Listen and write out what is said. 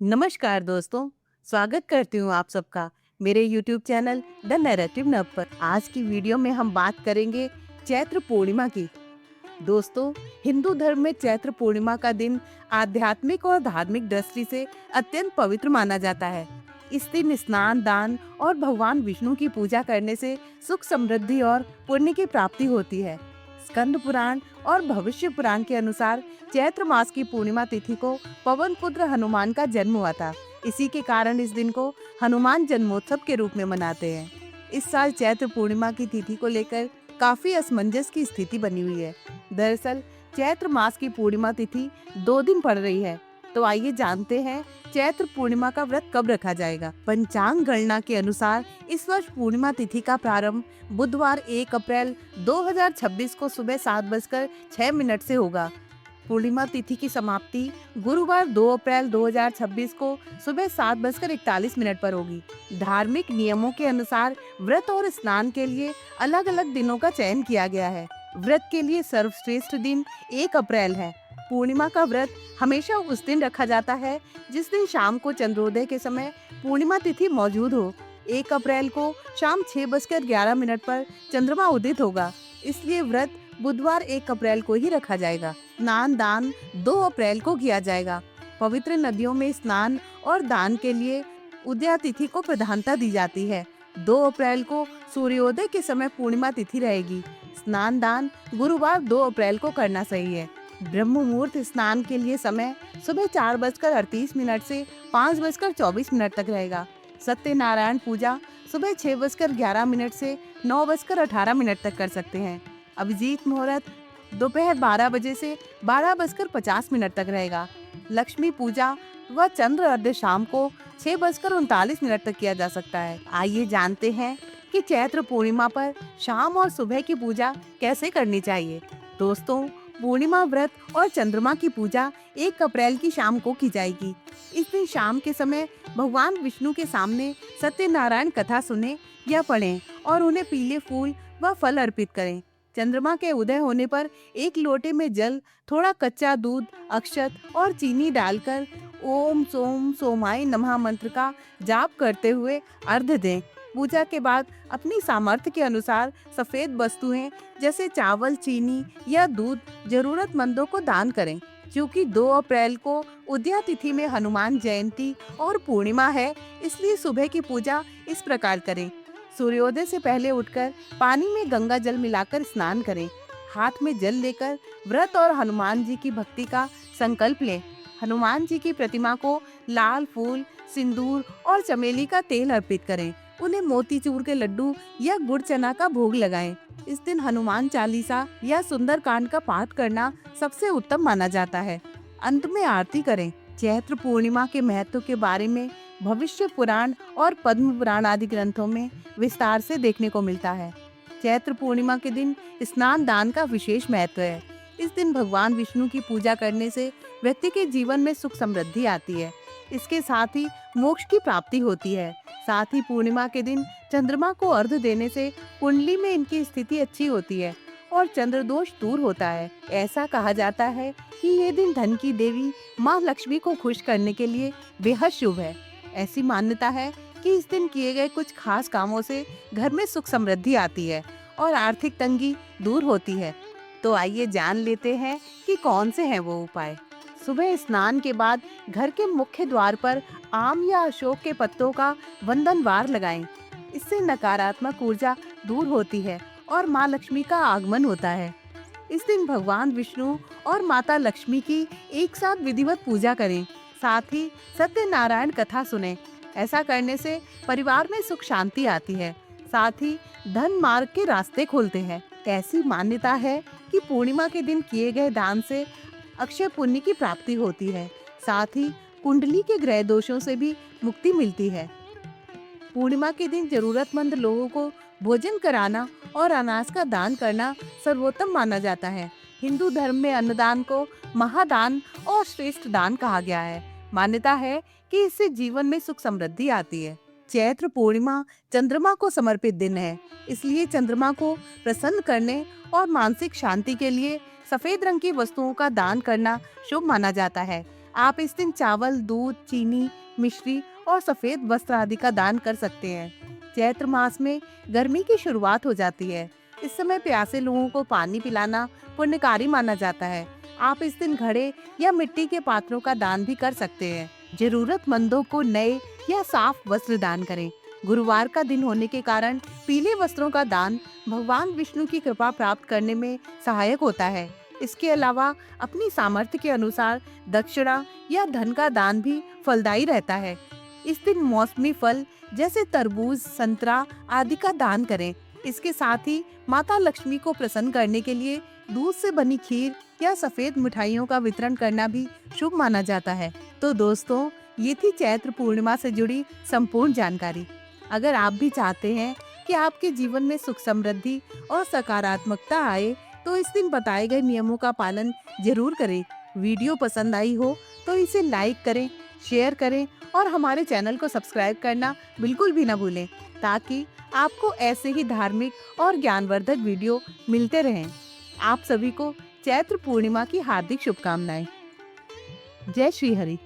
नमस्कार दोस्तों, स्वागत करती हूँ आप सबका मेरे YouTube चैनल द नैरेटिव नब पर। आज की वीडियो में हम बात करेंगे चैत्र पूर्णिमा की। दोस्तों, हिंदू धर्म में चैत्र पूर्णिमा का दिन आध्यात्मिक और धार्मिक दृष्टि से अत्यंत पवित्र माना जाता है। इस दिन स्नान, दान और भगवान विष्णु की पूजा करने से सुख, समृद्धि और पुण्य की प्राप्ति होती है। स्कंद पुराण और भविष्य पुराण के अनुसार चैत्र मास की पूर्णिमा तिथि को पवन पुत्र हनुमान का जन्म हुआ था। इसी के कारण इस दिन को हनुमान जन्मोत्सव के रूप में मनाते हैं। इस साल चैत्र पूर्णिमा की तिथि को लेकर काफी असमंजस की स्थिति बनी हुई है। दरअसल चैत्र मास की पूर्णिमा तिथि 2 दिन पड़ रही है। तो आइए जानते हैं चैत्र पूर्णिमा का व्रत कब रखा जाएगा। पंचांग गणना के अनुसार इस वर्ष पूर्णिमा तिथि का प्रारंभ बुधवार 1 अप्रैल 2026 को सुबह 7:06 से होगा। पूर्णिमा तिथि की समाप्ति गुरुवार 2 अप्रैल 2026 को सुबह 7:41 पर होगी। धार्मिक नियमों के अनुसार व्रत और स्नान के लिए अलग अलग दिनों का चयन किया गया है। व्रत के लिए सर्वश्रेष्ठ दिन 1 अप्रैल है। पूर्णिमा का व्रत हमेशा उस दिन रखा जाता है जिस दिन शाम को चंद्रोदय के समय पूर्णिमा तिथि मौजूद हो। 1 अप्रैल को शाम 6:11 पर चंद्रमा उदित होगा, इसलिए व्रत बुधवार 1 अप्रैल को ही रखा जाएगा। स्नान दान 2 अप्रैल को किया जाएगा। पवित्र नदियों में स्नान और दान के लिए उदया तिथि को प्रधानता दी जाती है। 2 अप्रैल को सूर्योदय के समय पूर्णिमा तिथि रहेगी। स्नान दान गुरुवार 2 अप्रैल को करना सही है। ब्रह्म मुहूर्त स्नान के लिए समय सुबह 4:38 से 5:24 तक रहेगा। सत्यनारायण पूजा सुबह 6:11 से 9:18 तक कर सकते हैं। अभिजीत मुहूर्त दोपहर 12 बजे से 12:50 तक रहेगा। लक्ष्मी पूजा व चंद्र अर्घ्य शाम को 6:39 तक किया जा सकता है। आइए जानते हैं कि चैत्र पूर्णिमा पर शाम और सुबह की पूजा कैसे करनी चाहिए। दोस्तों, पूर्णिमा व्रत और चंद्रमा की पूजा 1 अप्रैल की शाम को की जाएगी। इस दिन शाम के समय भगवान विष्णु के सामने सत्यनारायण कथा सुने या पढ़ें और उन्हें पीले फूल व फल अर्पित करें। चंद्रमा के उदय होने पर 1 लोटे में जल, थोड़ा कच्चा दूध, अक्षत और चीनी डालकर ओम सोम सोमाय नमः मंत्र का जाप करते हुए अर्घ्य दें। पूजा के बाद अपनी सामर्थ्य के अनुसार सफेद वस्तुएं जैसे चावल, चीनी या दूध जरूरतमंदों को दान करें। क्योंकि 2 अप्रैल को उदया तिथि में हनुमान जयंती और पूर्णिमा है, इसलिए सुबह की पूजा इस प्रकार करें। सूर्योदय से पहले उठकर पानी में गंगा जल मिलाकर स्नान करें। हाथ में जल लेकर व्रत और हनुमान जी की भक्ति का संकल्प लें। हनुमान जी की प्रतिमा को लाल फूल, सिंदूर और चमेली का तेल अर्पित करें। उन्हें मोतीचूर के लड्डू या गुड़ चना का भोग लगाएं। इस दिन हनुमान चालीसा या सुंदर कांड का पाठ करना सबसे उत्तम माना जाता है। अंत में आरती करें। चैत्र पूर्णिमा के महत्व के बारे में भविष्य पुराण और पद्म पुराण आदि ग्रंथों में विस्तार से देखने को मिलता है। चैत्र पूर्णिमा के दिन स्नान दान का विशेष महत्व है। इस दिन भगवान विष्णु की पूजा करने से व्यक्ति के जीवन में सुख समृद्धि आती है। इसके साथ ही मोक्ष की प्राप्ति होती है। साथ ही पूर्णिमा के दिन चंद्रमा को अर्घ्य देने से कुंडली में इनकी स्थिति अच्छी होती है और चंद्र दोष दूर होता है। ऐसा कहा जाता है कि ये दिन धन की देवी माँ लक्ष्मी को खुश करने के लिए बेहद शुभ है। ऐसी मान्यता है कि इस दिन किए गए कुछ खास कामों से घर में सुख समृद्धि आती है और आर्थिक तंगी दूर होती है। तो आइए जान लेते हैं कि कौन से हैं वो उपाय। सुबह स्नान के बाद घर के मुख्य द्वार पर आम या अशोक के पत्तों का वंदनवार लगाएं। इससे नकारात्मक ऊर्जा दूर होती है और माँ लक्ष्मी का आगमन होता है। इस दिन भगवान विष्णु और माता लक्ष्मी की एक साथ विधिवत पूजा करें। साथ ही सत्यनारायण कथा सुनें। ऐसा करने से परिवार में सुख शांति आती है। साथ ही धन मार्ग के रास्ते खुलते हैं। ऐसी मान्यता है कि पूर्णिमा के दिन किए गए दान से अक्षय पुण्य की प्राप्ति होती है। साथ ही कुंडली के ग्रह दोषों से भी मुक्ति मिलती है। पूर्णिमा के दिन जरूरतमंद लोगों को भोजन कराना और अनाज का दान करना सर्वोत्तम माना जाता है। हिंदू धर्म में अन्नदान को महादान और श्रेष्ठ दान कहा गया है। मान्यता है कि इससे जीवन में सुख समृद्धि आती है। चैत्र पूर्णिमा चंद्रमा को समर्पित दिन है, इसलिए चंद्रमा को प्रसन्न करने और मानसिक शांति के लिए सफेद रंग की वस्तुओं का दान करना शुभ माना जाता है। आप इस दिन चावल, दूध, चीनी, मिश्री और सफेद वस्त्र आदि का दान कर सकते हैं। चैत्र मास में गर्मी की शुरुआत हो जाती है। इस समय प्यासे लोगों को पानी पिलाना पुण्यकारी माना जाता है। आप इस दिन घड़े या मिट्टी के पात्रों का दान भी कर सकते हैं। जरूरतमंदों को नए या साफ वस्त्र दान करें। गुरुवार का दिन होने के कारण पीले वस्त्रों का दान भगवान विष्णु की कृपा प्राप्त करने में सहायक होता है। इसके अलावा अपनी सामर्थ्य के अनुसार दक्षिणा या धन का दान भी फलदायी रहता है। इस दिन मौसमी फल जैसे तरबूज, संतरा आदि का दान करें। इसके साथ ही माता लक्ष्मी को प्रसन्न करने के लिए दूध से बनी खीर या सफेद मिठाइयों का वितरण करना भी शुभ माना जाता है। तो दोस्तों, ये थी चैत्र पूर्णिमा से जुड़ी संपूर्ण जानकारी। अगर आप भी चाहते हैं कि आपके जीवन में सुख, समृद्धि और सकारात्मकता आए, तो इस दिन बताए गए नियमों का पालन जरूर करें। वीडियो पसंद आई हो तो इसे लाइक करें, शेयर करें और हमारे चैनल को सब्सक्राइब करना बिल्कुल भी ना भूलें, ताकि आपको ऐसे ही धार्मिक और ज्ञानवर्धक वीडियो मिलते रहें। आप सभी को चैत्र पूर्णिमा की हार्दिक शुभकामनाएं। जय श्री हरि।